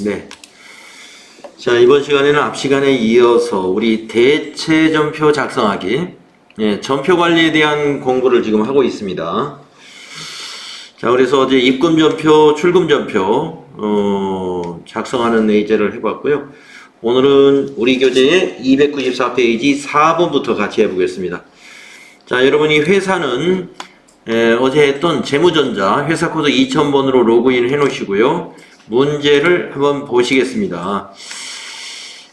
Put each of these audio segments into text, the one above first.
네. 자, 이번 시간에는 앞 시간에 이어서 우리 대체전표 작성하기, 전표 관리에 대한 공부를 지금 하고 있습니다. 자, 그래서 어제 입금전표, 출금전표 작성하는 예제를 해봤고요. 오늘은 우리 교재의 294페이지 4번부터 같이 해보겠습니다. 자, 여러분이 회사는 어제 했던 재무전자 회사 코드 2000번으로 로그인 해 놓으시고요. 문제를 한번 보시겠습니다.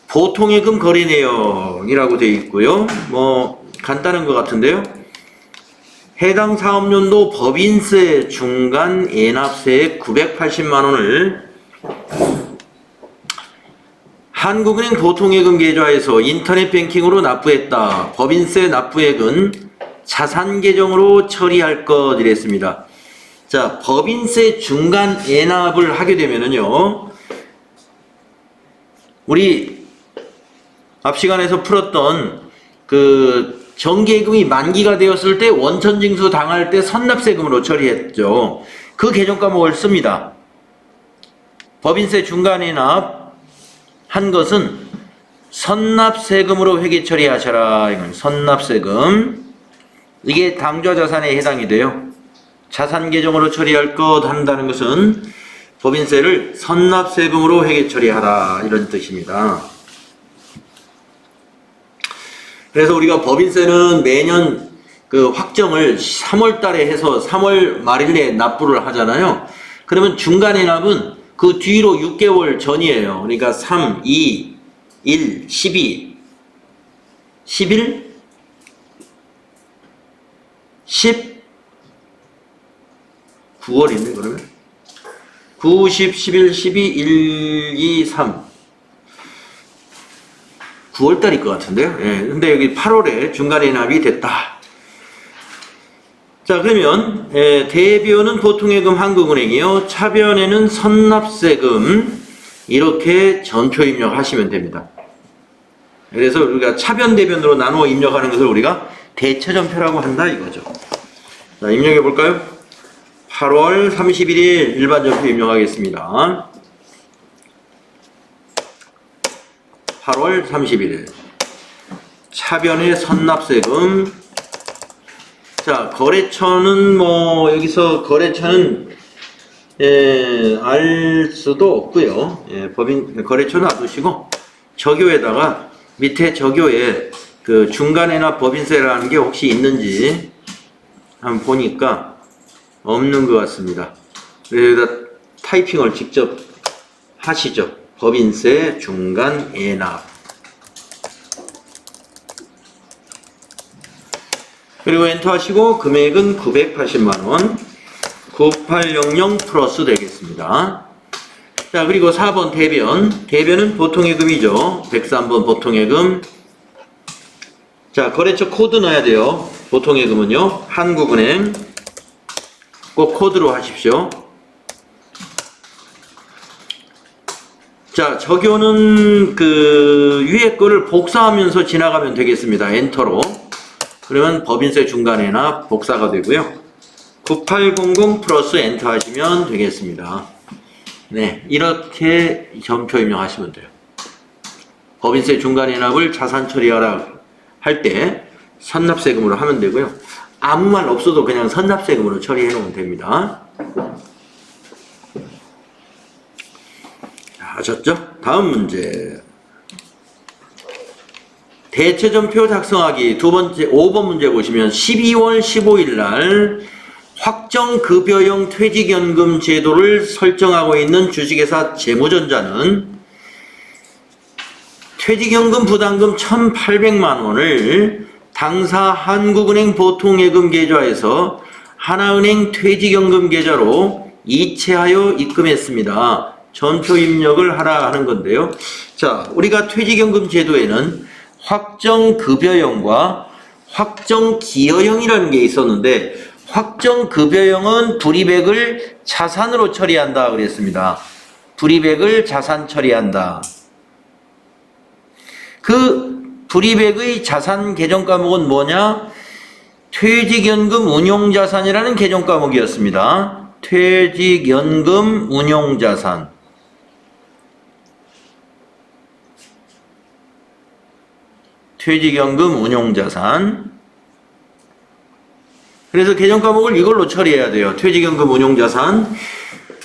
보통예금 거래 내역이라고 되어 있고요. 뭐 간단한 것 같은데요. 해당 사업연도 법인세 중간 애납세액 980만 원을 한국은행 보통예금 계좌에서 인터넷 뱅킹으로 납부했다. 법인세 납부액은 자산 계정으로 처리할 것 이랬습니다. 자, 법인세 중간 애납을 하게 되면은요, 우리 앞 시간에서 풀었던 그 정기예금이 만기가 되었을 때 원천징수 당할 때 선납세금으로 처리했죠. 그 개정 과목을 씁니다. 법인세 중간 애납 한 것은 선납세금으로 회계 처리하셔라. 이건 선납세금. 이게 당좌자산에 해당이 돼요. 자산 계정으로 처리할 것 한다는 것은 법인세를 선납세금으로 회계 처리하라 이런 뜻입니다. 그래서 우리가 법인세는 매년 그 확정을 3월 달에 해서 3월 말일에 납부를 하잖아요. 그러면 중간에 납은 그 뒤로 6개월 전이에요. 그러니까 3, 2, 1, 12, 11, 10, 9월이네 그러면 9, 10, 11, 12, 1, 2, 3 9월달일 것 같은데요. 근데 여기 8월에 중간에 납이 됐다. 자, 그러면 대변은 보통예금 한국은행이요, 차변에는 선납세금 이렇게 전표 입력하시면 됩니다. 그래서 우리가 차변 대변으로 나누어 입력하는 것을 우리가 대체전표라고 한다 이거죠. 자, 입력해 볼까요? 8월 31일 일반전표 입력하겠습니다. 8월 31일 차변의 선납세금. 자, 거래처는 뭐 여기서 거래처는 알 수도 없고요. 법인 거래처는 놔두시고 저교에다가 밑에 저교에 그 중간에나 법인세라는 게 혹시 있는지 한번 보니까 없는 것 같습니다. 여기다 타이핑을 직접 하시죠. 법인세 중간 애납. 그리고 엔터 하시고 금액은 980만원 9800 플러스 되겠습니다. 자, 그리고 4번 대변. 대변은 보통예금이죠. 103번 보통예금. 자, 거래처 코드 넣어야 돼요. 보통예금은요, 한국은행 꼭 코드로 하십시오. 자, 적용은 그 위에 거를 복사하면서 지나가면 되겠습니다. 엔터로. 그러면 법인세 중간에나 복사가 되고요. 9800 플러스 엔터 하시면 되겠습니다. 네, 이렇게 전표 입력하시면 돼요. 법인세 중간에납을 자산 처리하라 할 때 선납세금으로 하면 되고요. 아무 말 없어도 그냥 선납세금으로 처리해 놓으면 됩니다. 자, 아셨죠? 다음 문제. 대체전표 작성하기 두 번째 5번 문제 보시면 12월 15일 날 확정급여형 퇴직연금 제도를 설정하고 있는 주식회사 재무전자는 퇴직연금 부담금 1,800만 원을 당사 한국은행 보통예금 계좌에서 하나은행 퇴직연금 계좌로 이체하여 입금했습니다. 전표 입력을 하라 하는 건데요. 자, 우리가 퇴직연금 제도에는 확정급여형과 확정기여형이라는 게 있었는데, 확정급여형은 불이백을 자산으로 처리한다 그랬습니다. 불이백을 자산 처리한다. 그 불이백의 자산 계정 과목은 뭐냐? 퇴직연금 운용자산이라는 계정 과목이었습니다. 퇴직연금 운용자산. 퇴직연금 운용자산. 그래서 개정 과목을 이걸로 처리해야 돼요. 퇴직연금 운용자산.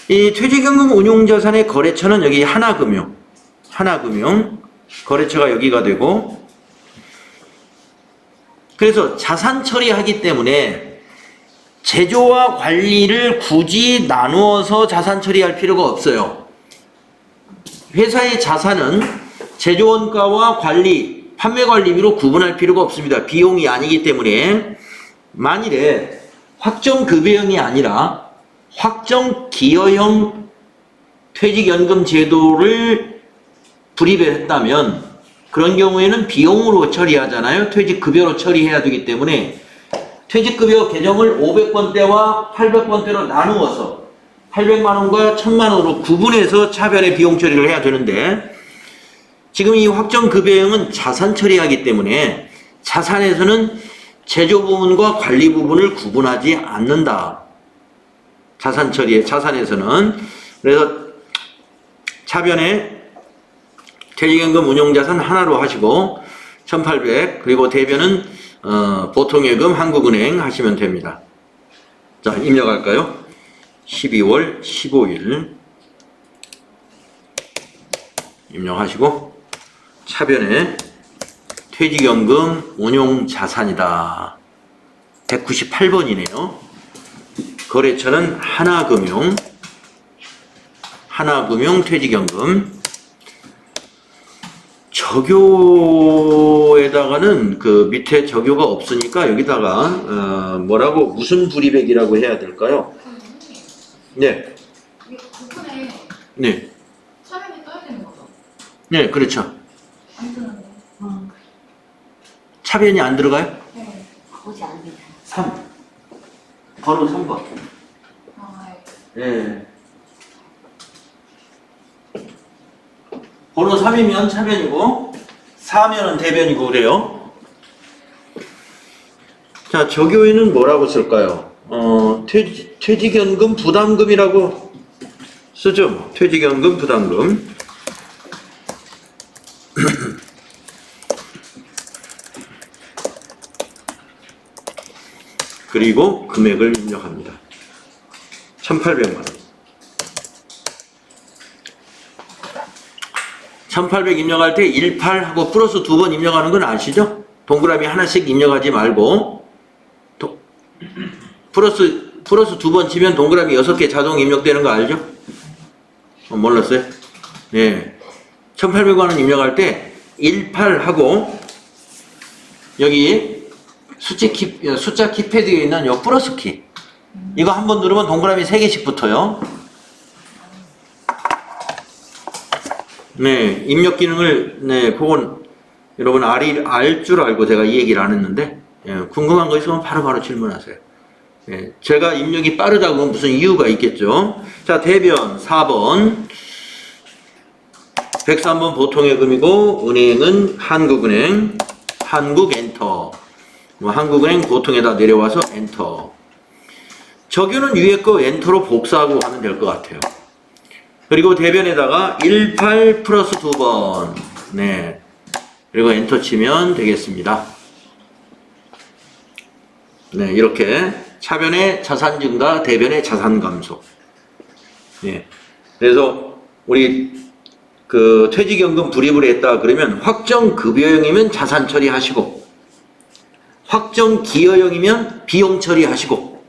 이 퇴직연금 운용자산의 거래처는 여기 하나금융 거래처가 여기가 되고, 그래서 자산 처리하기 때문에 제조와 관리를 굳이 나누어서 자산 처리할 필요가 없어요. 회사의 자산은 제조원가와 관리, 판매 관리비로 구분할 필요가 없습니다. 비용이 아니기 때문에. 만일에 확정급여형이 아니라 확정기여형 퇴직연금 제도를 불입을 했다면 그런 경우에는 비용으로 처리하잖아요. 퇴직급여로 처리해야 되기 때문에 퇴직급여 개정을 500번대와 800번대로 나누어서 800만원과 1000만원으로 구분해서 차별의 비용 처리를 해야 되는데, 지금 이 확정급여형은 자산 처리하기 때문에 자산에서는 제조 부분과 관리 부분을 구분하지 않는다. 자산 처리에, 자산에서는. 그래서 차변에 퇴직연금 운용자산 하나로 하시고 1800, 그리고 대변은 보통예금 한국은행 하시면 됩니다. 자, 입력할까요? 12월 15일 입력하시고, 차변에 퇴직연금 운용자산이다. 198번이네요. 거래처는 하나금융 퇴직연금. 적요에다가는 그 밑에 적요가 없으니까 여기다가 뭐라고, 무슨 불이백이라고 해야 될까요? 네. 이게 부분에 네. 차변이 떠야 되는 거죠? 네, 그렇죠. 안 뜨는데. 차변이 안 들어가요? 네. 오지 않는다. 3. 번호 3번. 아, 네. 번호 3이면 차변이고 4면은 대변이고 그래요. 자, 적요에는 뭐라고 쓸까요? 퇴직연금 부담금이라고 쓰죠. 퇴직연금 부담금. 그리고 금액을 입력합니다. 1800만원. 1800 입력할 때 18하고 플러스 2번 입력하는 건 아시죠? 동그라미 하나씩 입력하지 말고 플러스 2번 치면 동그라미 6개 자동 입력되는 거 알죠? 몰랐어요? 네. 1800원은 입력할 때 18하고 여기 숫자 키패드에 있는 요 플러스 키, 이거 한번 누르면 동그라미 3개씩 붙어요. 네, 입력 기능을, 네, 그건 여러분 알 줄 알고 제가 이 얘기를 안 했는데, 예, 궁금한 거 있으면 바로바로 질문하세요. 예, 제가 입력이 빠르다고 무슨 이유가 있겠죠. 자, 대변 4번. 103번 보통예금이고, 은행은 한국은행, 한국 엔터. 한국은행 보통에다 내려와서 엔터. 적요는 위에 거 엔터로 복사하고 하면 될 것 같아요. 그리고 대변에다가 18 플러스 2번. 네. 그리고 엔터 치면 되겠습니다. 네, 이렇게 차변의 자산 증가, 대변의 자산 감소. 네. 그래서 우리 그 퇴직연금 불입을 했다 그러면 확정급여형이면 자산 처리하시고, 확정기여형이면 비용 처리하시고,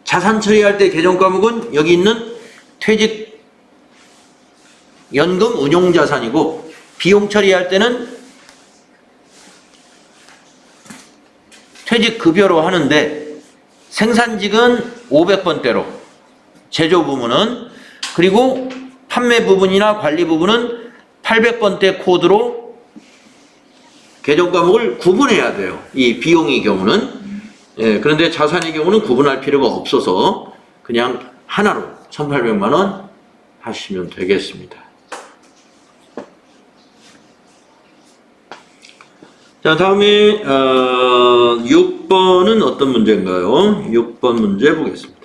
자산 처리할 때 개정 과목은 여기 있는 퇴직연금 운용자산이고, 비용 처리할 때는 퇴직급여로 하는데 생산직은 500번대로, 제조 부문은, 그리고 판매 부분이나 관리 부분은 800번대 코드로 개정 과목을 구분해야 돼요. 이 비용의 경우는. 예, 그런데 자산의 경우는 구분할 필요가 없어서 그냥 하나로 1800만원 하시면 되겠습니다. 자, 다음에 6번은 어떤 문제인가요? 6번 문제 보겠습니다.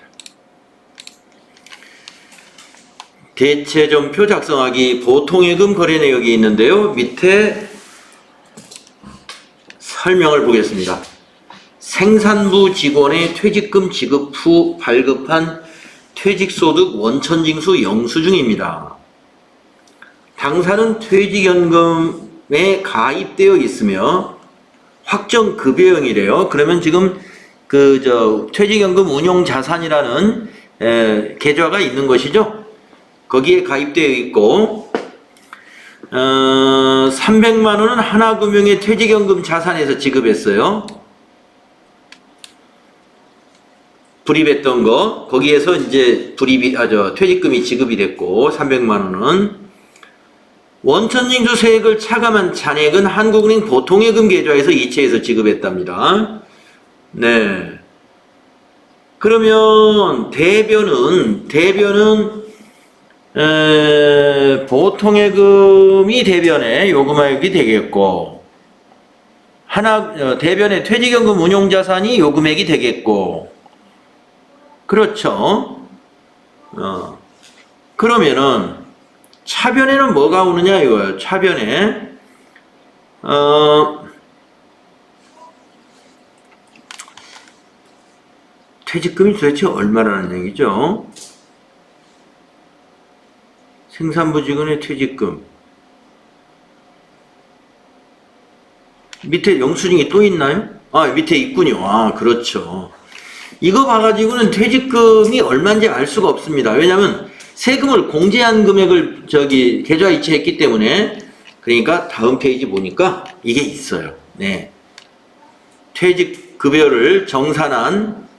대체점표 작성하기. 보통예금 거래 내역이 있는데요. 밑에 설명을 보겠습니다. 생산부 직원의 퇴직금 지급 후 발급한 퇴직소득 원천징수 영수증입니다. 당사는 퇴직연금에 가입되어 있으며 확정 급여형이래요. 그러면 지금 퇴직연금 운용자산이라는 계좌가 있는 것이죠. 거기에 가입되어 있고 300만 원은 하나금융의 퇴직연금 자산에서 지급했어요. 불입했던 거 거기에서 이제 퇴직금이 지급이 됐고 300만 원은 원천징수 세액을 차감한 잔액은 한국은행 보통예금 계좌에서 이체해서 지급했답니다. 네. 그러면 대변은 보통예금이 대변의 요금액이 되겠고 대변의 퇴직연금 운용자산이 요금액이 되겠고 그렇죠. 그러면은 차변에는 뭐가 오느냐 이거예요. 차변에 퇴직금이 도대체 얼마라는 얘기죠? 생산부 직원의 퇴직금 밑에 영수증이 또 있나요? 밑에 있군요. 그렇죠. 이거 봐가지고는 퇴직금이 얼마인지 알 수가 없습니다. 왜냐하면 세금을 공제한 금액을 계좌 이체했기 때문에. 그러니까 다음 페이지 보니까 이게 있어요. 네. 퇴직급여를 정산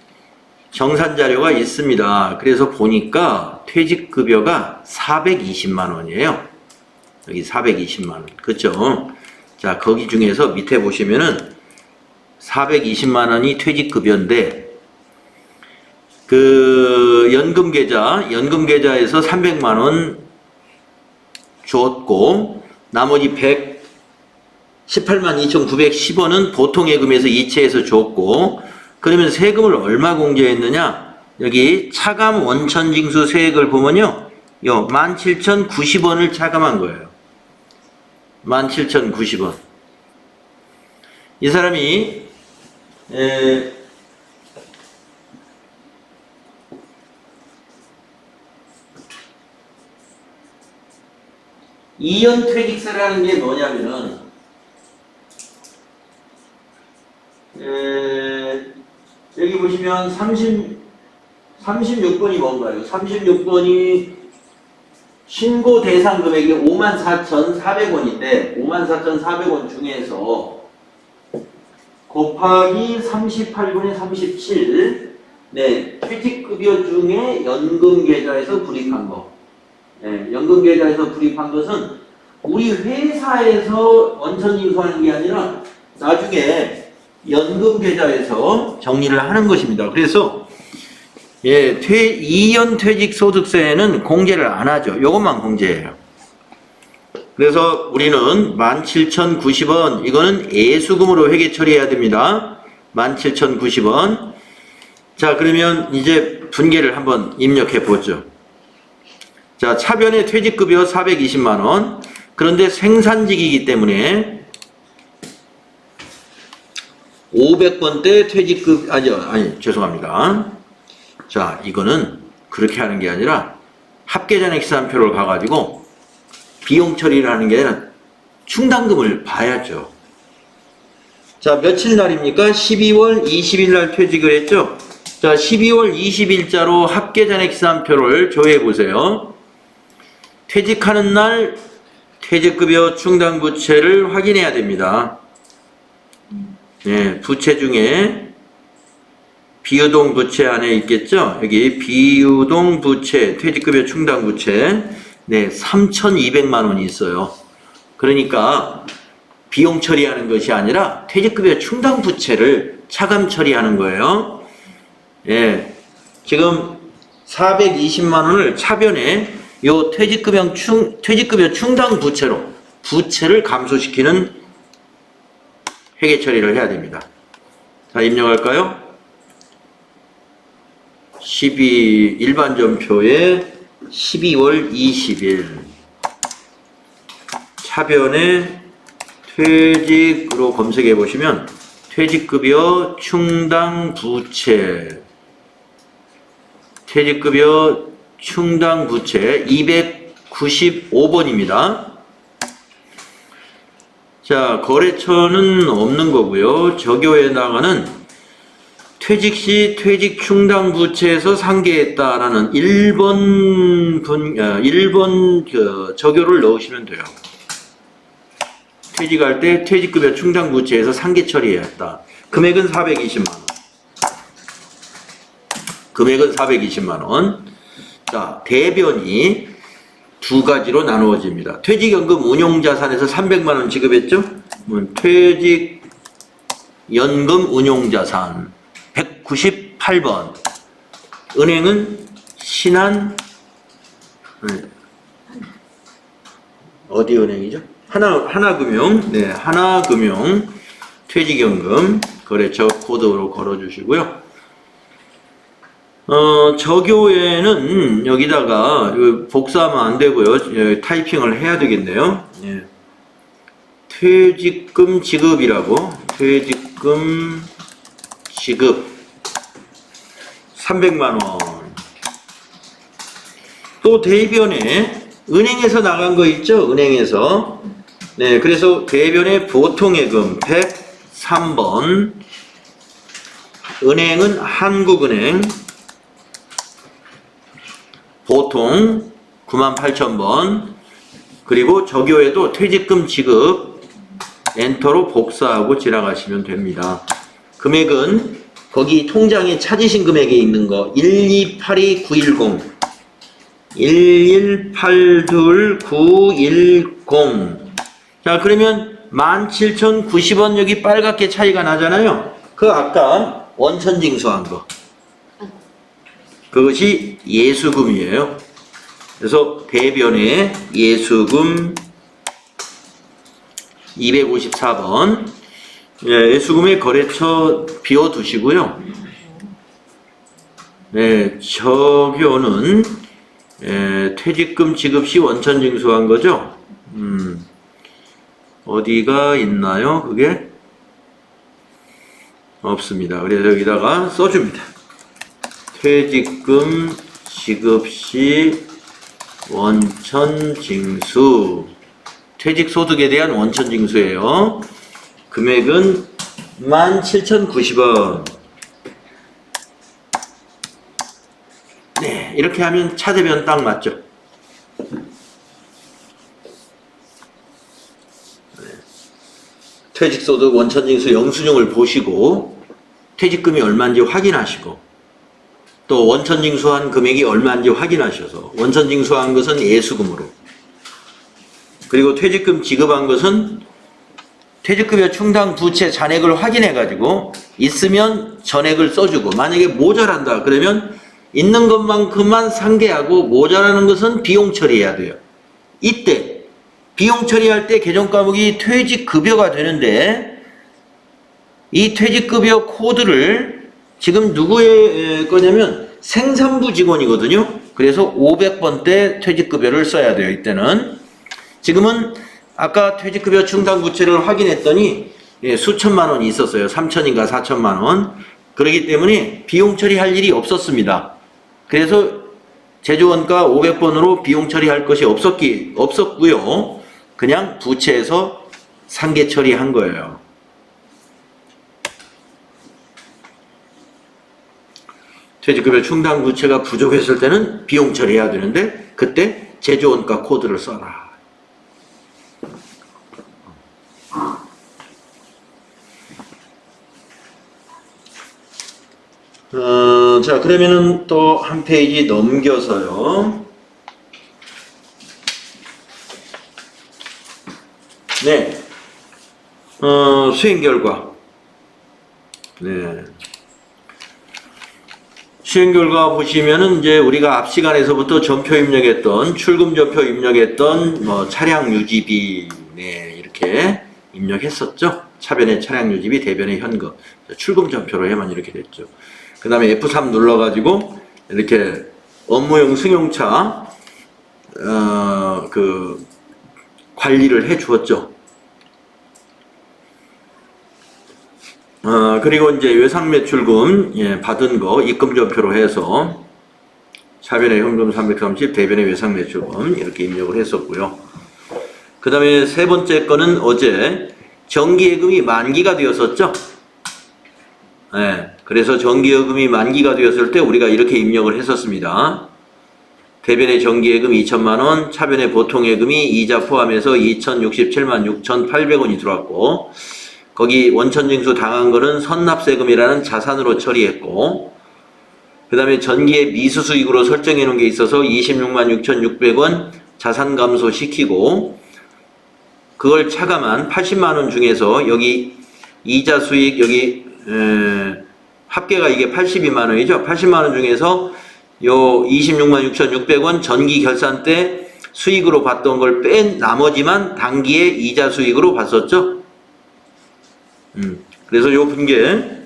자료가 있습니다. 그래서 보니까 퇴직급여가 420만 원이에요. 여기 420만 원. 그렇죠? 자, 거기 중에서 밑에 보시면은 420만 원이 퇴직급여인데 연금계좌에서 300만 원 줬고 나머지 118만 2,910원은 보통예금에서 이체해서 줬고 그러면 세금을 얼마 공제했느냐? 여기 차감 원천징수 세액을 보면요. 요 17,090원을 차감한 거예요. 17,090원. 이 사람이 2연 퇴직세라는 게 뭐냐면은 여기 보시면 36번이 뭔가요? 36번이 신고 대상 금액이 54,400원인데 54,400원 중에서 곱하기 38분의 37 네, 퇴직급여 중에 연금계좌에서 불입한 거 연금계좌에서 불입한 것은 우리 회사에서 원천징수하는 게 아니라 나중에 연금계좌에서 정리를 하는 것입니다. 그래서 2연 퇴직소득세는 공제를 안 하죠. 요것만 공제해요. 그래서 우리는 17,090원 이거는 애수금으로 회계 처리해야 됩니다. 17,090원. 자, 그러면 이제 분계를 한번 입력해 보죠. 자, 차변의 퇴직급여 420만원. 그런데 생산직이기 때문에 500번대 죄송합니다. 자, 이거는 그렇게 하는 게 아니라 합계잔액시산표를 가가지고 비용 처리를 하는 게 아니라 충당금을 봐야죠. 자, 며칠 날입니까? 12월 20일 날 퇴직을 했죠? 자, 12월 20일자로 합계잔액시산표를 조회해 보세요. 퇴직하는 날 퇴직급여 충당부채를 확인해야 됩니다. 네, 부채 중에 비유동 부채 안에 있겠죠? 여기 비유동 부채, 퇴직급여 충당부채, 네, 3,200만 원이 있어요. 그러니까 비용 처리하는 것이 아니라 퇴직급여 충당부채를 차감 처리하는 거예요. 예, 지금 420만 원을 차변에 요 퇴직급여 충당부채로 부채를 감소시키는 회계 처리를 해야 됩니다. 자, 입력할까요? 일반전표에 12월 20일 차변의 퇴직으로 검색해 보시면 퇴직급여 충당 부채, 퇴직급여 충당 부채 295번입니다. 자, 거래처는 없는 거고요. 적용에다가는 퇴직 시 퇴직 충당 부채에서 상계했다라는 1번 적용을 넣으시면 돼요. 퇴직할 때 퇴직급여 충당 부채에서 상계 처리했다. 금액은 420만 원. 금액은 420만 원. 자, 대변이 두 가지로 나누어집니다. 퇴직연금 운용자산에서 300만 원 지급했죠? 퇴직연금 운용자산 198번. 은행은 신한 어디 은행이죠? 하나금융. 네, 하나금융 퇴직연금 거래처 코드로 걸어주시고요. 저교에는 여기다가 복사하면 안 되고요. 타이핑을 해야 되겠네요. 예. 퇴직금 지급이라고. 퇴직금 지급 300만 원. 또 대변에 은행에서 나간 거 있죠? 은행에서. 네, 그래서 대변에 보통예금 103번. 은행은 한국은행. 보통 98,000번. 그리고 저교에도 퇴직금 지급 엔터로 복사하고 지나가시면 됩니다. 금액은 거기 통장에 찾으신 금액에 있는 거 1282910 1182910. 자, 그러면 17,090원 여기 빨갛게 차이가 나잖아요. 그 아까 원천징수한 거. 그것이 예수금이에요. 그래서 대변에 예수금 254번. 예수금의 거래처 비워두시고요. 네, 저교는 퇴직금 지급 시 원천징수한 거죠. 어디가 있나요? 그게 없습니다. 그래서 여기다가 써줍니다. 퇴직금 지급 시 원천징수. 퇴직소득에 대한 원천징수예요. 금액은 17,090원. 네, 이렇게 하면 차대변 딱 맞죠? 퇴직소득 원천징수 영수증을 보시고 퇴직금이 얼마인지 확인하시고 또 원천징수한 금액이 얼마인지 확인하셔서 원천징수한 것은 예수금으로 그리고 퇴직금 지급한 것은 퇴직급여 충당 부채 잔액을 확인해 가지고 있으면 전액을 써주고 만약에 모자란다 그러면 있는 것만큼만 상계하고 모자라는 것은 비용 처리해야 돼요. 이때 비용 처리할 때 계정과목이 퇴직급여가 되는데 이 퇴직급여 코드를 지금 누구의 거냐면 생산부 직원이거든요. 그래서 500번 때 퇴직급여를 써야 돼요. 이때는. 지금은 아까 퇴직급여 충당 부채를 확인했더니 수천만 원이 있었어요. 3천인가 4천만 원. 그렇기 때문에 비용 처리할 일이 없었습니다. 그래서 제조원가 500번으로 비용 처리할 것이 없었고요. 그냥 부채에서 상계 처리한 거예요. 퇴직급여 충당 부채가 부족했을 때는 비용 처리해야 되는데 그때 제조원가 코드를 써라. 자, 그러면은 또 한 페이지 넘겨서요. 네. 수행 결과. 네. 수행 결과 보시면은 이제 우리가 앞 시간에서부터 전표 입력했던, 출금 전표 입력했던, 차량 유지비, 네, 이렇게 입력했었죠. 차변의 차량 유지비, 대변의 현금. 출금 전표로 해만 이렇게 됐죠. 그 다음에 F3 눌러가지고 이렇게 업무용 승용차 관리를 해 주었죠. 그리고 이제 외상매출금 받은 거 입금전표로 해서 차변에 현금 330, 대변에 외상매출금 이렇게 입력을 했었고요. 그 다음에 세 번째 거는 어제 정기예금이 만기가 되었었죠. 그래서 정기예금이 만기가 되었을 때 우리가 이렇게 입력을 했었습니다. 대변의 정기예금 2천만원, 차변의 보통예금이 이자 포함해서 2,067만 6,800원이 들어왔고, 거기 원천징수 당한 거는 선납세금이라는 자산으로 처리했고, 그 다음에 전기에 미수수익으로 설정해 놓은 게 있어서 26만 6,600원 자산 감소시키고, 그걸 차감한 80만원 중에서 여기 이자 수익, 여기 합계가 이게 82만원이죠. 80만원 중에서 요 26만 6,600원 전기 결산 때 수익으로 봤던 걸 뺀 나머지만 단기에 이자 수익으로 봤었죠. 그래서 요 분계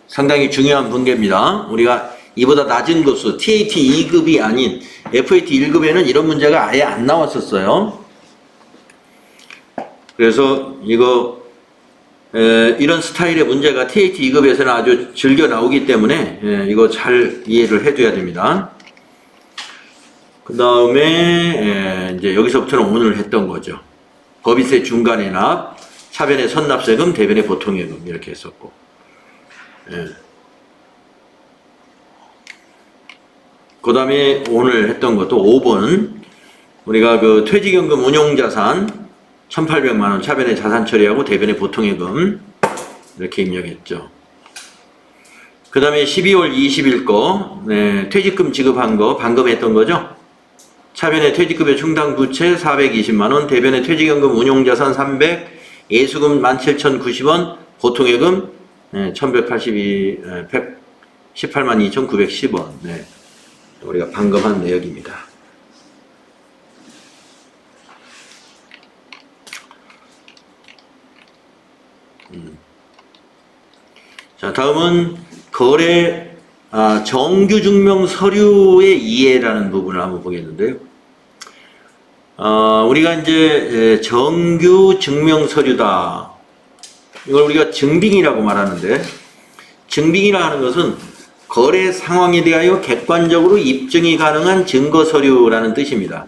상당히 중요한 분계입니다. 우리가 이보다 낮은 급수 TAT 2급이 아닌 FAT 1급에는 이런 문제가 아예 안 나왔었어요. 그래서 이거 이런 스타일의 문제가 TAT 2급에서는 아주 즐겨 나오기 때문에 이거 잘 이해를 해둬야 됩니다. 그 다음에 이제 여기서부터는 오늘 했던 거죠. 법인세 중간에 납, 차변의 선납세금, 대변의 보통예금 이렇게 했었고, 그 다음에 오늘 했던 것도 5번 우리가 그 퇴직연금 운용자산 1,800만원 차변의 자산 처리하고 대변의 보통예금 이렇게 입력했죠. 그 다음에 12월 20일 거 퇴직금 지급한 거 방금 했던 거죠. 차변의 퇴직급여 충당 부채 420만원, 대변의 퇴직연금 운용자산 300, 예수금 17,090원, 보통예금 1,182, 118만 2,910원. 우리가 방금 한 내역입니다. 자, 다음은 거래 정규증명 서류의 이해라는 부분을 한번 보겠는데요. 우리가 이제 정규증명 서류다. 이걸 우리가 증빙이라고 말하는데, 증빙이라 하는 것은 거래 상황에 대하여 객관적으로 입증이 가능한 증거 서류라는 뜻입니다.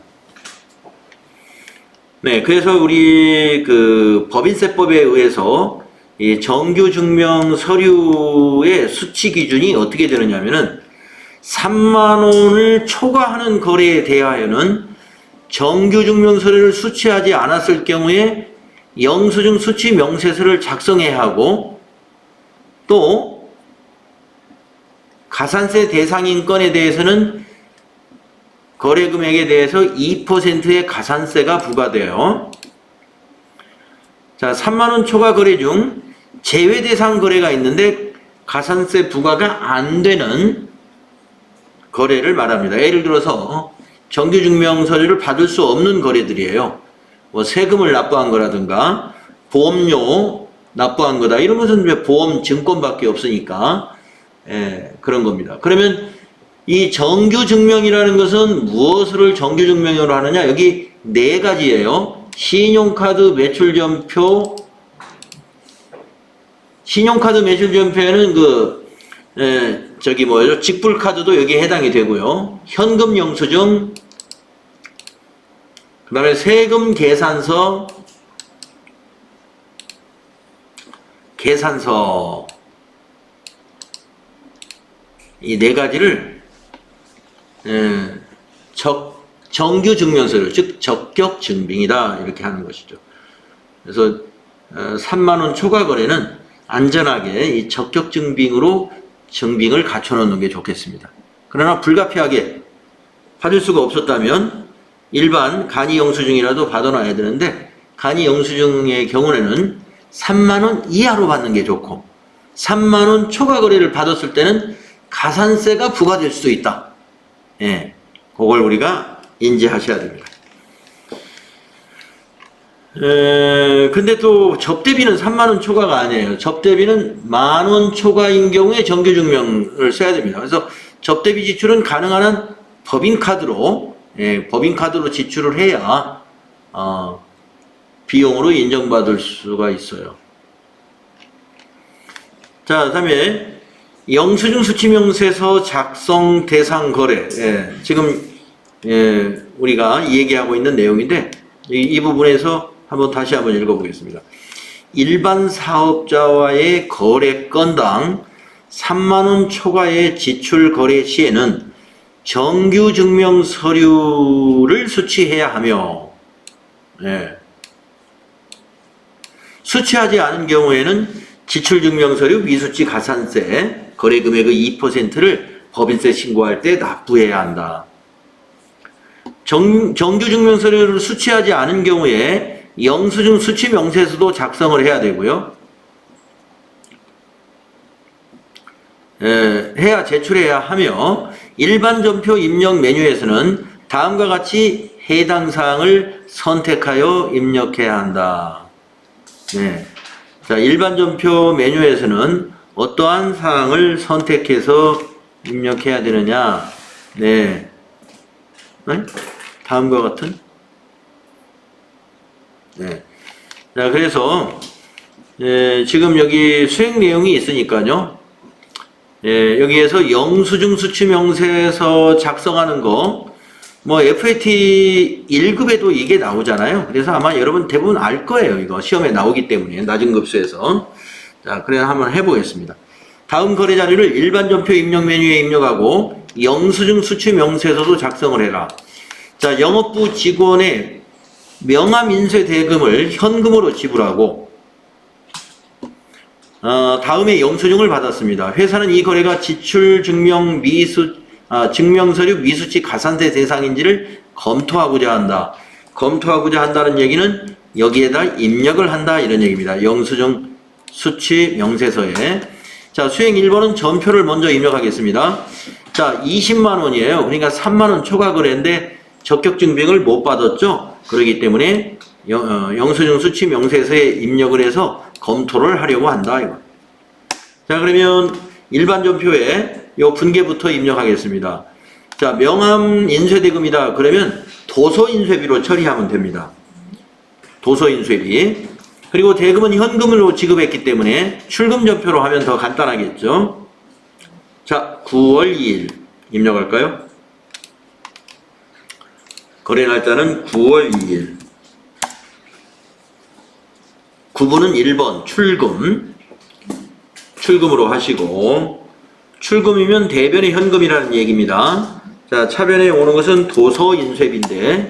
그래서 우리 그 법인세법에 의해서 이 정규증명 서류의 수치 기준이 어떻게 되느냐면은 3만 원을 초과하는 거래에 대하여는 정규증명 서류를 수취하지 않았을 경우에 영수증 수취 명세서를 작성해야 하고, 또 가산세 대상인 건에 대해서는 거래 금액에 대해서 2%의 가산세가 부과돼요. 자, 3만 원 초과 거래 중 제외 대상 거래가 있는데 가산세 부과가 안 되는 거래를 말합니다. 예를 들어서 정규증명 서류를 받을 수 없는 거래들이에요. 뭐 세금을 납부한 거라든가 보험료 납부한 거다. 이런 것은 왜 보험 증권밖에 없으니까 그런 겁니다. 그러면 이 정규증명이라는 것은 무엇을 정규증명으로 하느냐? 여기 네 가지예요. 신용카드 매출전표, 신용카드 매출전표에는 저기 뭐죠? 직불카드도 여기에 해당이 되고요. 현금 영수증, 그 다음에 세금 계산서, 이 네 가지를 정규증명서류, 즉 적격증빙이다 이렇게 하는 것이죠. 그래서 3만 원 초과 거래는 안전하게 이 적격증빙으로 증빙을 갖춰놓는 게 좋겠습니다. 그러나 불가피하게 받을 수가 없었다면 일반 간이영수증이라도 받아놔야 되는데, 간이영수증의 경우에는 3만 원 이하로 받는 게 좋고, 3만 원 초과 거래를 받았을 때는 가산세가 부과될 수도 있다. 그걸 우리가 인지하셔야 됩니다. 근데 또 접대비는 3만 원 초과가 아니에요. 접대비는 1만 원 초과인 경우에 정규증명을 써야 됩니다. 그래서 접대비 지출은 가능한 한 법인카드로 지출을 해야 비용으로 인정받을 수가 있어요. 자, 그다음에 영수증 수취명세서 작성 대상 거래. 예, 지금 우리가 얘기하고 있는 내용인데 이 부분에서 다시 한번 읽어보겠습니다. 일반 사업자와의 거래 건당 3만 원 초과의 지출 거래 시에는 정규 증명 서류를 수취해야 하며, 예. 수취하지 않은 경우에는 지출증명서류, 미수치 가산세, 거래금액의 2%를 법인세 신고할 때 납부해야 한다. 정규증명서류를 수취하지 않은 경우에 영수증 수취명세서도 작성을 해야 되고요. 해야 제출해야 하며 일반 전표 입력 메뉴에서는 다음과 같이 해당 사항을 선택하여 입력해야 한다. 네. 자, 일반 전표 메뉴에서는 어떠한 사항을 선택해서 입력해야 되느냐? 네. 네? 다음과 같은? 네. 자, 그래서 지금 여기 수행 내용이 있으니까요. 여기에서 영수증 수취명세서 작성하는 거, 뭐 FAT 1급에도 이게 나오잖아요. 그래서 아마 여러분 대부분 알 거예요. 이거 시험에 나오기 때문에 낮은 급수에서. 자, 그래서 한번 해보겠습니다. 다음 거래 자료를 일반 전표 입력 메뉴에 입력하고 영수증 수취명세서도 작성을 해라. 자, 영업부 직원의 명함 인쇄 대금을 현금으로 지불하고 다음에 영수증을 받았습니다. 회사는 이 거래가 지출 증명 증명서류 미수치 가산세 대상인지를 검토하고자 한다. 검토하고자 한다는 얘기는 여기에다 입력을 한다 이런 얘기입니다. 영수증 수취 명세서에. 자, 수행 1번은 전표를 먼저 입력하겠습니다. 자, 20만 원이에요. 그러니까 3만 원 초과 거래인데 적격 증빙을 못 받았죠. 그렇기 때문에 영수증 수취 명세서에 입력을 해서 검토를 하려고 한다 이거. 자, 그러면 일반 전표에 요 분계부터 입력하겠습니다. 자, 명함 인쇄대금이다. 그러면 도서 인쇄비로 처리하면 됩니다. 도서 인쇄비. 그리고 대금은 현금으로 지급했기 때문에 출금 전표로 하면 더 간단하겠죠. 자, 9월 2일 입력할까요? 거래 날짜는 9월 2일. 구분은 1번 출금. 출금으로 하시고, 출금이면 대변의 현금이라는 얘기입니다. 자, 차변에 오는 것은 도서 인쇄비인데,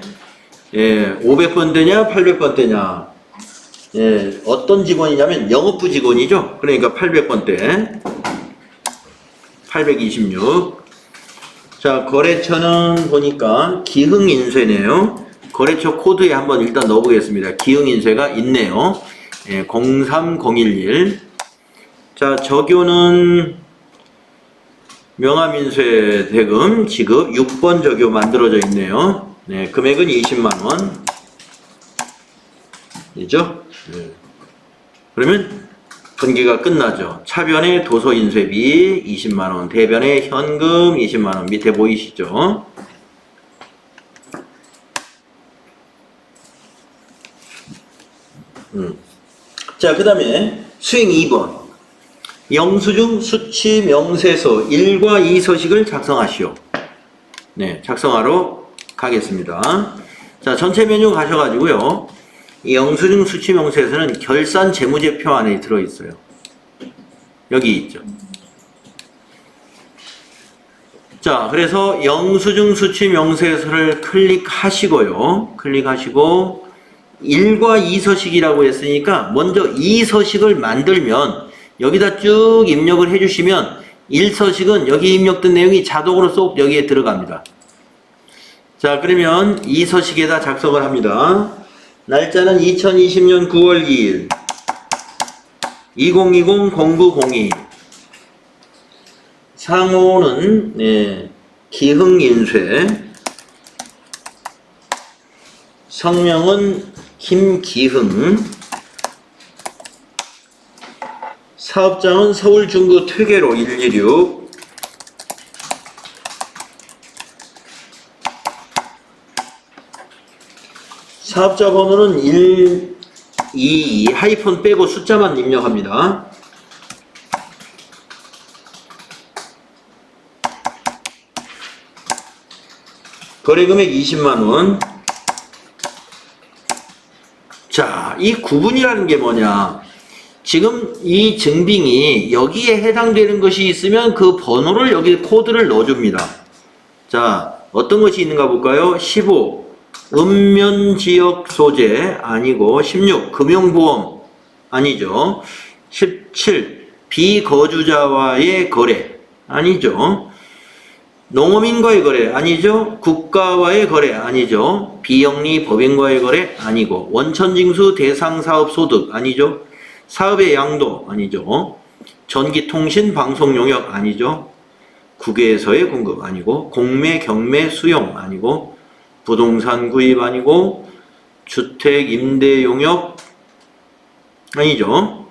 500번대냐 800번대냐. 어떤 직원이냐면 영업부 직원이죠. 그러니까 800번대. 826. 자, 거래처는 보니까 기흥인쇄네요. 거래처 코드에 한번 일단 넣어보겠습니다. 기흥인쇄가 있네요. 03011. 자, 적요는 명함인쇄 대금 지급 6번 적요 만들어져 있네요. 네, 금액은 20만원. 이죠? 네. 그러면 분기가 끝나죠. 차변에 도서인쇄비 20만원, 대변에 현금 20만원. 밑에 보이시죠? 자, 그 다음에 수행 2번. 영수증 수취 명세서 1과 2 서식을 작성하시오. 네, 작성하러 가겠습니다. 자, 전체 메뉴 가셔가지고요. 이 영수증 수취 명세서는 결산 재무제표 안에 들어있어요. 여기 있죠. 자, 그래서 영수증 수취 명세서를 클릭하시고요. 클릭하시고 1과 2 서식이라고 했으니까 먼저 2 서식을 만들면 여기다 쭉 입력을 해주시면 1서식은 여기 입력된 내용이 자동으로 쏙 여기에 들어갑니다. 자, 그러면 2서식에다 작성을 합니다. 날짜는 2020년 9월 2일 2020-0902 상호는 기흥인쇄 성명은 김기흥 사업장은 서울 중구 퇴계로 116 사업자 번호는 122 하이픈 빼고 숫자만 입력합니다. 거래금액 20만원. 자, 이 구분이라는 게 뭐냐? 지금 이 증빙이 여기에 해당되는 것이 있으면 그 번호를 여기 코드를 넣어줍니다. 자, 어떤 것이 있는가 볼까요? 15. 읍면지역 소재 아니고 16. 금융보험 아니죠. 17. 비거주자와의 거래 아니죠. 농어민과의 거래 아니죠. 국가와의 거래 아니죠. 비영리 법인과의 거래 아니고 원천징수 대상사업 소득 아니죠. 사업의 양도 아니죠. 전기통신 방송 용역 아니죠. 국외에서의 공급 아니고 공매 경매 수용 아니고 부동산 구입 아니고 주택 임대 용역 아니죠.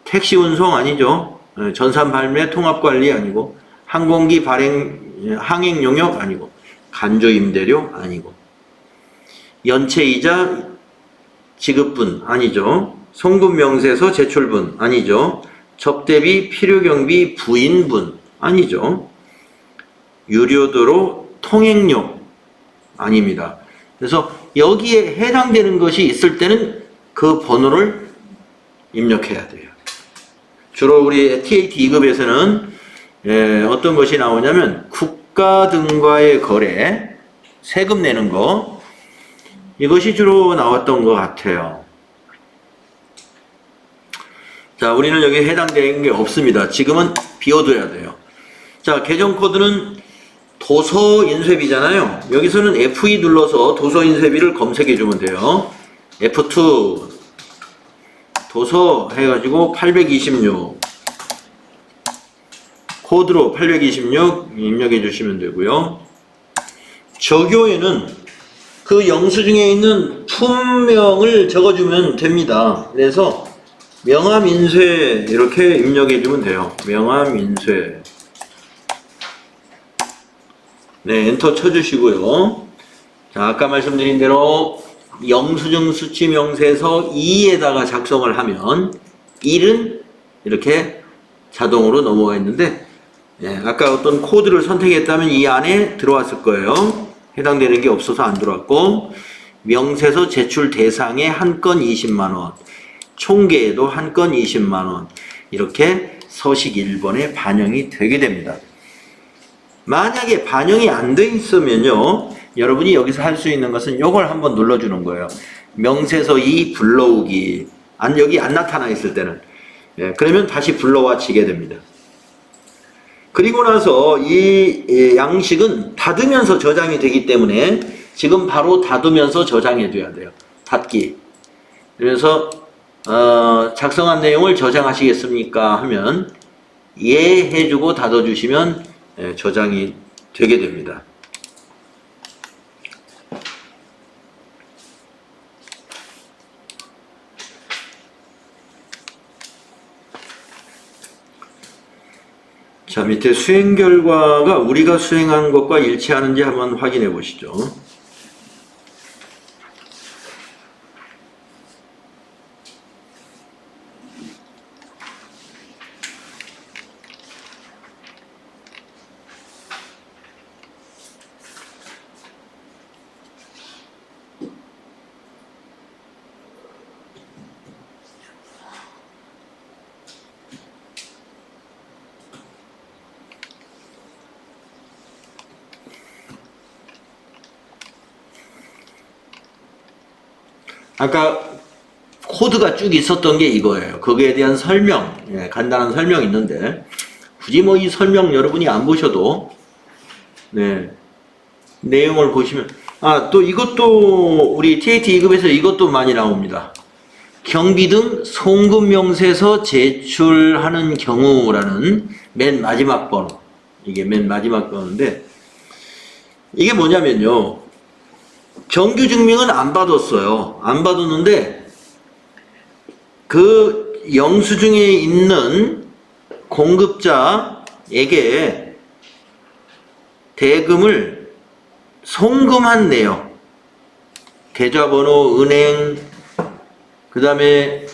택시 운송 아니죠. 전산 발매 통합 관리 아니고 항공기 항행 용역 아니고 간조 임대료 아니고 연체이자 지급분 아니죠. 송금 명세서 제출분 아니죠. 접대비 필요경비 부인분 아니죠. 유료도로 통행료 아닙니다. 그래서 여기에 해당되는 것이 있을 때는 그 번호를 입력해야 돼요. 주로 우리 TAT 2급에서는 어떤 것이 나오냐면 국가 등과의 거래, 세금 내는 거, 이것이 주로 나왔던 것 같아요. 자, 우리는 여기 해당되는 게 없습니다. 지금은 비워둬야 돼요. 자, 계정 코드는 도서 인쇄비잖아요. 여기서는 F2 눌러서 도서 인쇄비를 검색해 주면 돼요. F2 도서 해가지고 826 코드로 826 입력해 주시면 되고요. 저교에는 그 영수증에 있는 품명을 적어주면 됩니다. 그래서 명함인쇄 이렇게 입력해 주면 돼요. 명함인쇄. 네, 엔터 쳐주시고요. 자, 아까 말씀드린 대로 영수증 수치 명세서 2에다가 작성을 하면 1은 이렇게 자동으로 넘어가 있는데, 아까 어떤 코드를 선택했다면 이 안에 들어왔을 거예요. 해당되는 게 없어서 안 들어왔고, 명세서 제출 대상에 한 건 20만원, 총계에도 한 건 20만원, 이렇게 서식 1번에 반영이 되게 됩니다. 만약에 반영이 안 돼 있으면요, 여러분이 여기서 할 수 있는 것은 요걸 한번 눌러주는 거예요. 명세서 2 불러오기. 여기 안 나타나 있을 때는. 그러면 다시 불러와 치게 됩니다. 그리고 나서 이 양식은 닫으면서 저장이 되기 때문에 지금 바로 닫으면서 저장해 둬야 돼요. 닫기. 그래서 작성한 내용을 저장하시겠습니까? 하면 예 해주고 닫아주시면 저장이 되게 됩니다. 자, 밑에 수행 결과가 우리가 수행한 것과 일치하는지 한번 확인해 보시죠. 아까 코드가 쭉 있었던 게 이거예요. 거기에 대한 설명, 간단한 설명이 있는데 굳이 뭐 이 설명 여러분이 안 보셔도 내용을 보시면 또 이것도 우리 TAT 2급에서 이것도 많이 나옵니다. 경비 등 송금 명세서 제출하는 경우라는 맨 마지막 번호, 이게 맨 마지막 번호인데 이게 뭐냐면요, 정규 증명은 안 받았어요. 안 받았는데 그 영수증에 있는 공급자에게 대금을 송금한 내용, 계좌번호, 은행, 그 다음에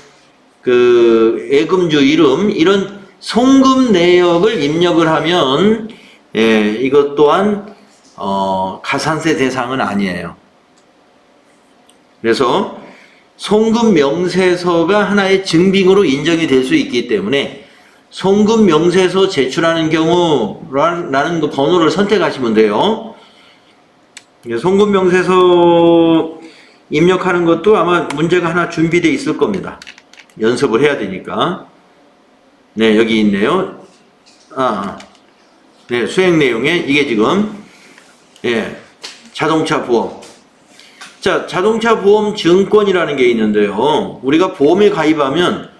그 예금주 이름, 이런 송금 내역을 입력을 하면 이것 또한 가산세 대상은 아니에요. 그래서 송금 명세서가 하나의 증빙으로 인정이 될 수 있기 때문에 송금 명세서 제출하는 경우라는 그 번호를 선택하시면 돼요. 송금 명세서 입력하는 것도 아마 문제가 하나 준비되어 있을 겁니다. 연습을 해야 되니까. 네, 여기 있네요. 네, 수행 내용에 이게 지금 자동차 보험. 자, 자동차 보험 증권이라는 게 있는데요. 우리가 보험에 가입하면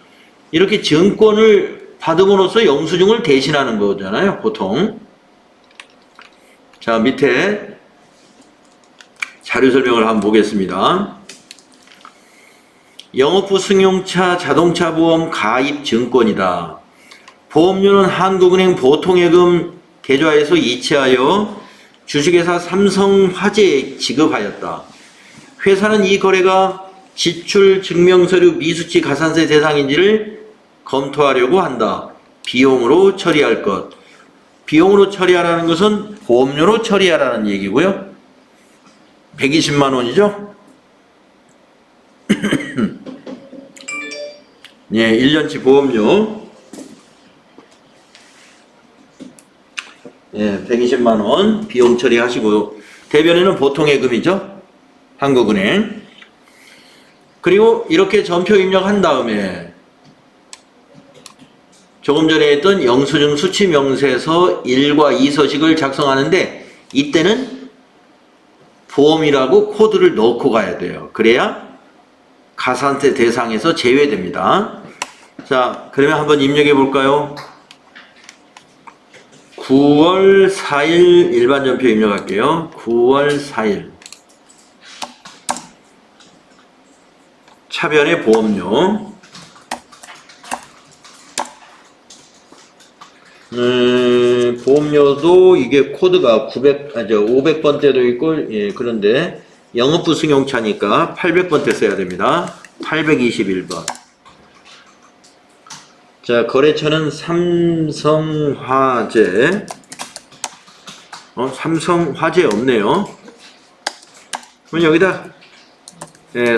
이렇게 증권을 받음으로써 영수증을 대신하는 거잖아요, 보통. 자, 밑에 자료 설명을 한번 보겠습니다. 영업부 승용차 자동차 보험 가입 증권이다. 보험료는 한국은행 보통예금 계좌에서 이체하여 주식회사 삼성화재에 지급하였다. 회사는 이 거래가 지출 증명서류 미수치 가산세 대상인지를 검토하려고 한다. 비용으로 처리할 것. 비용으로 처리하라는 것은 보험료로 처리하라는 얘기고요. 120만 원이죠? 예, 1년치 보험료. 예, 120만 원 비용 처리하시고요. 대변에는 보통예금이죠? 한국은행. 그리고 이렇게 전표 입력한 다음에 조금 전에 했던 영수증 수취명세서 1과 2 서식을 작성하는데 이때는 보험이라고 코드를 넣고 가야 돼요. 그래야 가산세 대상에서 제외됩니다. 자, 그러면 한번 입력해 볼까요? 9월 4일 일반 전표 입력할게요. 9월 4일 차변의 보험료. 보험료도 이게 코드가 500번대도 있고, 예, 그런데 영업부 승용차니까 800번대 써야 됩니다. 821번. 자, 거래처는 삼성화재. 삼성화재 없네요. 그럼 여기다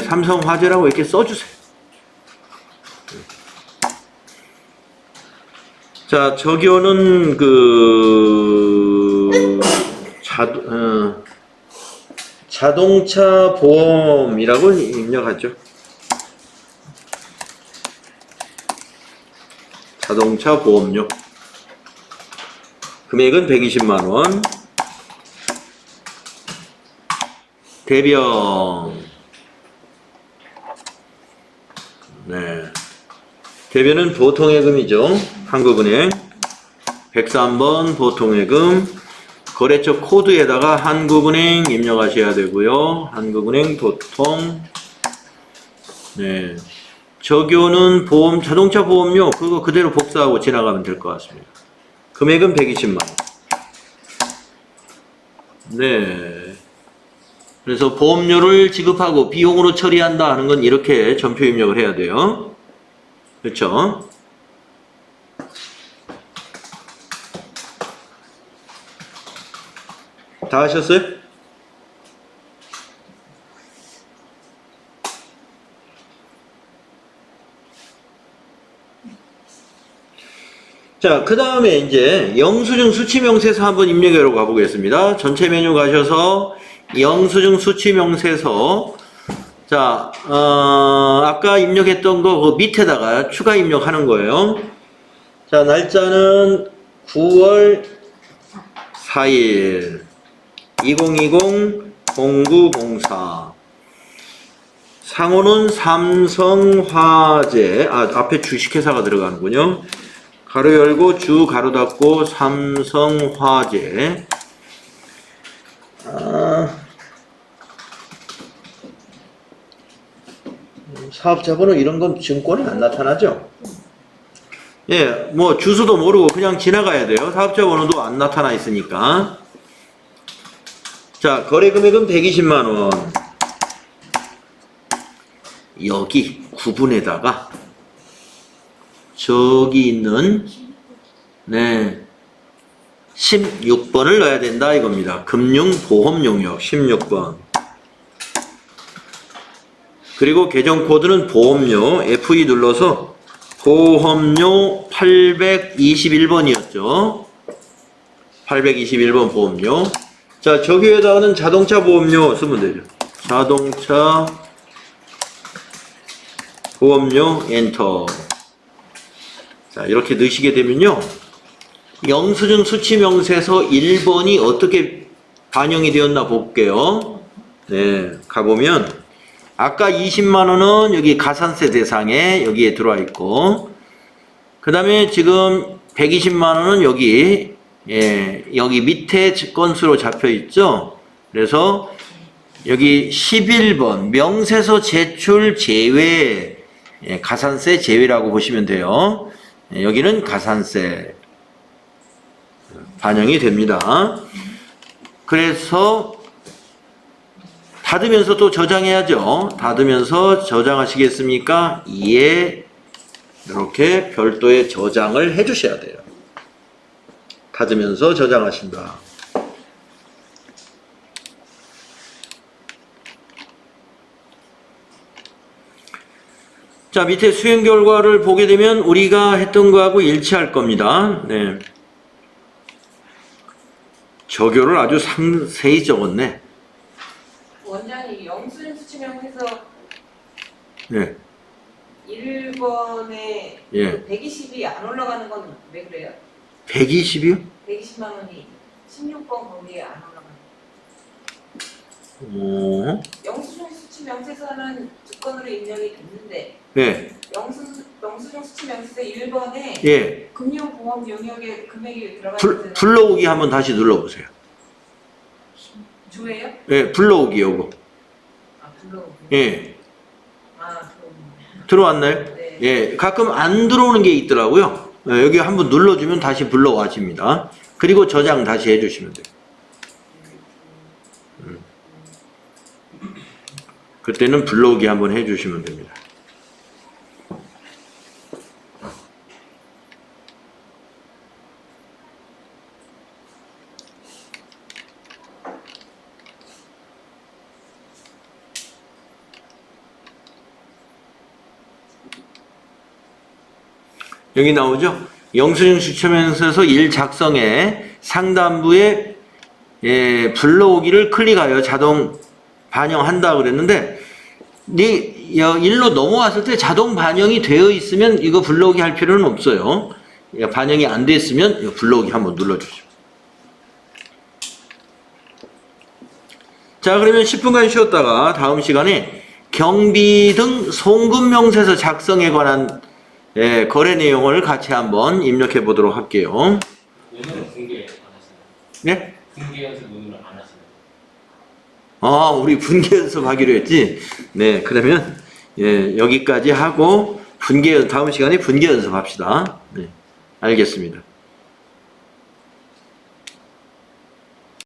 삼성화재라고 이렇게 써주세요. 자, 적요는 자동차 보험이라고 입력하죠. 자동차 보험료. 금액은 120만 원. 대변. 네. 대변은 보통예금이죠. 한국은행. 103번 보통예금. 거래처 코드에다가 한국은행 입력하셔야 되고요. 한국은행 보통. 네. 적요는 보험, 자동차 보험료, 그거 그대로 복사하고 지나가면 될 것 같습니다. 금액은 120만 원. 네. 그래서 보험료를 지급하고 비용으로 처리한다 하는 건 이렇게 전표 입력을 해야 돼요. 그렇죠? 다 하셨어요? 자, 그 다음에 이제 영수증 수취명세서 한번 입력하러 가보겠습니다. 전체 메뉴 가셔서 영수증 수취명세서. 자, 아까 입력했던 거 그 밑에다가 추가 입력하는 거예요. 자, 날짜는 9월 4일 2020-0904. 상호는 삼성화재. 앞에 주식회사가 들어가는군요. 가로 열고 주 가로 닫고 삼성화재. 사업자번호 이런 건 증권에 안 나타나죠? 예, 뭐 주소도 모르고 그냥 지나가야 돼요. 사업자번호도 안 나타나 있으니까. 자, 거래 금액은 120만 원. 여기 구분에다가 저기 있는 16번을 넣어야 된다 이겁니다. 금융보험 용역 16번. 그리고 계정 코드는 보험료 FE 눌러서 보험료 821번이었죠. 821번 보험료. 자, 저기에다가는 자동차 보험료 쓰면 되죠. 자동차 보험료 엔터. 자, 이렇게 넣으시게 되면요. 영수증 수치명세서 1번이 어떻게 반영이 되었나 볼게요. 네, 가보면 아까 20만원은 여기 가산세 대상에 여기에 들어와 있고, 그 다음에 지금 120만원은 여기, 예, 여기 밑에 건수로 잡혀 있죠. 그래서 여기 11번 명세서 제출 제외, 예, 가산세 제외라고 보시면 돼요. 예, 여기는 가산세 반영이 됩니다. 그래서 닫으면서 또 저장해야죠. 닫으면서 저장하시겠습니까? 예. 이렇게 별도의 저장을 해 주셔야 돼요. 닫으면서 저장하신다. 자, 밑에 수행 결과를 보게 되면 우리가 했던 거하고 일치할 겁니다. 네. 저교를 아주 상세히 적었네. 원장님 영수증 수치명세서 네. 1번에 예. 120이 안 올라가는 건 왜 그래요? 120이요? 120만 원이 16번 거기에 안 올라가는 오. 영수증 수치명세서는 두 건으로 입력이 됐는데 예. 영수증 수치명세서 1번에 예. 금융보험 용역의 금액이 들어가 있는 불러오기 한번 다시 눌러보세요. 조예요? 예, 불러오기 요거. 아 불러오고 예. 아 그럼 들어왔나요? 네. 예, 가끔 안 들어오는 게 있더라고요. 예, 여기 한번 눌러주면 다시 불러와집니다. 그리고 저장 다시 해주시면 돼요. 그때는 불러오기 한번 해주시면 됩니다. 여기 나오죠? 영수증 수치명세서 1 작성에 상단부에 예, 불러오기를 클릭하여 자동 반영한다 그랬는데 일로 넘어왔을 때 자동 반영이 되어 있으면 이거 불러오기 할 필요는 없어요. 반영이 안 됐으면 불러오기 한번 눌러주시죠. 자, 그러면 10분간 쉬었다가 다음 시간에 경비 등 송금명세서 작성에 관한 예, 거래 내용을 같이 한번 입력해 보도록 할게요. 오늘은 분계 안 하시나요? 네? 분계 연습 오늘은 안 하시나요? 아, 우리 분계 연습하기로 했지. 네, 그러면 예, 여기까지 하고 다음 시간에 분계 연습합시다. 네, 알겠습니다.